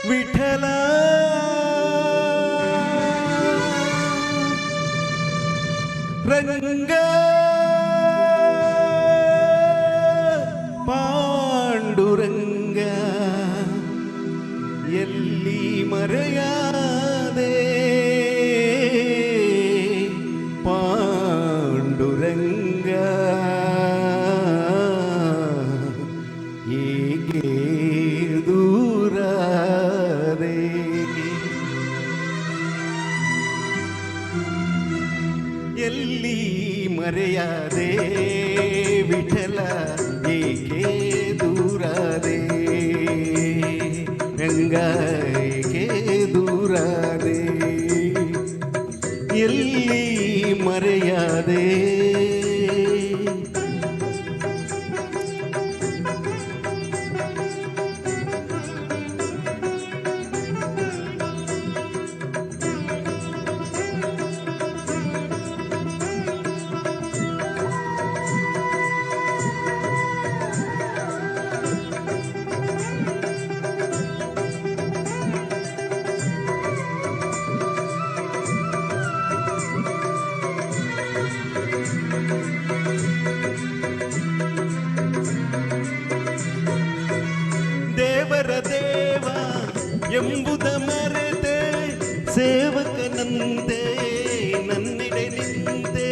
ವಿಠಲ ರಂಗ ಪಾಂಡುರಂಗ ಎಲ್ಲಿ ಮರೆಯಾದೆ ಪಾಂಡುರಂಗ ಏಕೆ ದೂರಾದೆ ಎಲ್ಲಿ ಮರೆಯಾದೆ ವಿಠಲ ಏಕೆ ದೂರಾದೆ ರಂಗ ಏಕೆ ದೂರಾದೆ ಎಲ್ಲಿ ಮರೆಯಾದೆ ದೇವರ ದೇವ ಎಂಬುದ ಮರೆತೆ ಸೇವಕನಂತೆ ನನ್ನೆಡೆ ನಿಂತೆ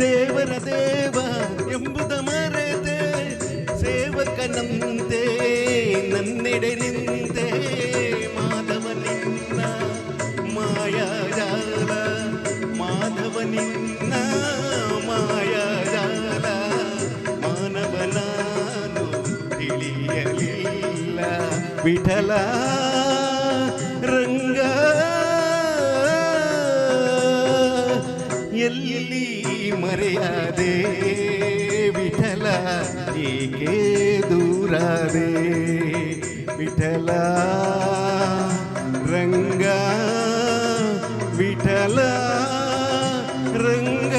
ದೇವರ ದೇವ ಎಂಬುದ ಮರೆತೆ ಸೇವಕನಂತೆ ನನ್ನೆಡೆ ನಿಂತೆ ಮಾಧವ ನಿನ್ನ ಮಾಯಾಜಾಲ ಮಾಧವ ನಿನ್ನ ಮಾಯಾಜಾಲ ಮಾನವನಾನು ತಿಳಿಯಲಿಲ್ಲ ವಿಠಲ ರಂಗ ಎಲ್ಲಿ ಮರೆಯಾದೆ ವಿಠಲ ಏಕೆ ದೂರಾದೆ ವಿಠಲ ರಂಗ ವಿಠಲ ರಂಗ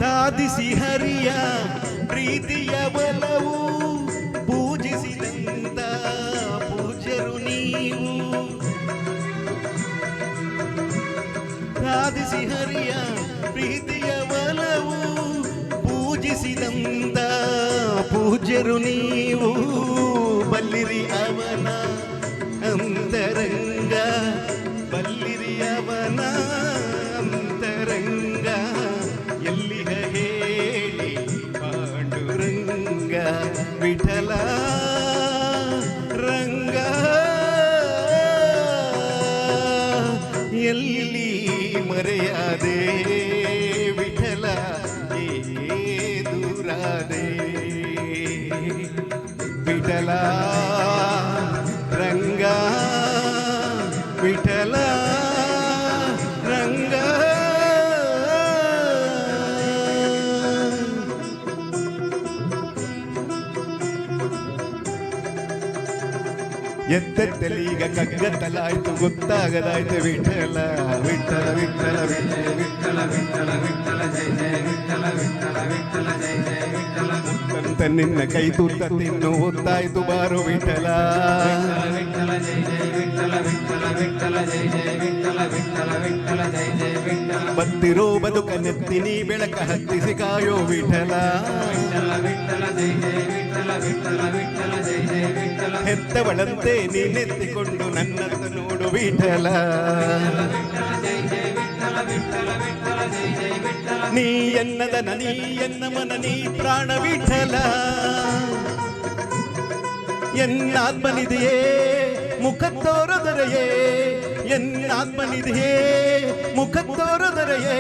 ಸಾಧಿಸಿ ಹರಿಯ ಪ್ರೀತಿಯ ಬಲವು ಪೂಜಿಸಿದಂತ ಪೂಜ್ಯರು ನೀವು ಸಾಧಿಸಿ ಹರಿಯ ಪ್ರೀತಿಯ ಬಲವು ಪೂಜಿಸಿದಂತ ಪೂಜ್ಯರು ನೀವು ಬಲ್ಲಿರಿ ಅವನ ಅಂತರಂಗ ಬಲ್ಲಿರಿ ಅವನ ಅಂತರಂಗ ಎಲ್ಲಿಗ ಹೇಳಿ ಪಾಂಡುರಂಗ ವಿಠಲ ರಂಗ ಎಲ್ಲಿ ಮರೆಯಾದೆ ವಿಠಲ ಏಕೆ ದೂರಾದೆ ವಿಠಲ ರಂಗ ವಿಠಲ ರಂಗ ಎತ್ತಲೀಗ ಕಗ್ಗತ್ತಲಾಯ್ತು ಗೊತ್ತಾಗದಾಯ್ತು ವಿಠಲ ವಿಠಲ ವಿಠಲ ವಿಠಲ ವಿಠಲ ವಿಠಲ ಜಯ ಜಯ ವಿಠಲ ವಿಠಲ ವಿಠಲ ಜಯ ಜಯ ವಿಠಲ ಮುತ್ತಂತ ನಿನ್ನ ಕೈ ತುತ್ತ ತಿನ್ನು ಒತ್ತಾಯ್ತು ಬಾರು ವಿಠಲ ವಿಠಲ ಜಯ ಜಯ ವಿಠಲ ವಿಠಲ ವಿಠಲ ಜಯ ಜಯ ವಿಠಲ ವಿಠಲ ವಿಠಲ ಜಯ ಜಯ ವಿಠಲ ಬತ್ತಿರೋ ಬದುಕನೆತ್ತಿನಿ ಬೆಳಕ ಹತ್ತಿಸಿ ಕಾಯೋ ವಿಠಲ ವಿಠಲ ವಿಠಲ ಜಯ ಜಯ ವಿಠಲ ವಿಠಲ ವಿಠಲ ಜಯ ಜಯ ವಿಠಲ ಹೆತ್ತವಳಂತೆ ನೀನೆತ್ತಿಕೊಂಡು ನನ್ನನ್ನು ನೋಡು ವಿಠಲ ವಿಠಲ ಜಯ ಜಯ ವಿಠಲ ವಿಠಲ ವಿಠಲ ನೀ ಎನ್ನದನ ನೀ ಎನ್ನ ಮನ ನೀ ಪ್ರಾಣ ವಿಠಲ ಎನ್ನಾತ್ಮನಿದೆಯೇ ಮುಖ ತೋರದರೆಯೇ ಎನ್ನಾತ್ಮನಿದೆಯೇ ಮುಖ ತೋರದರೆಯೇ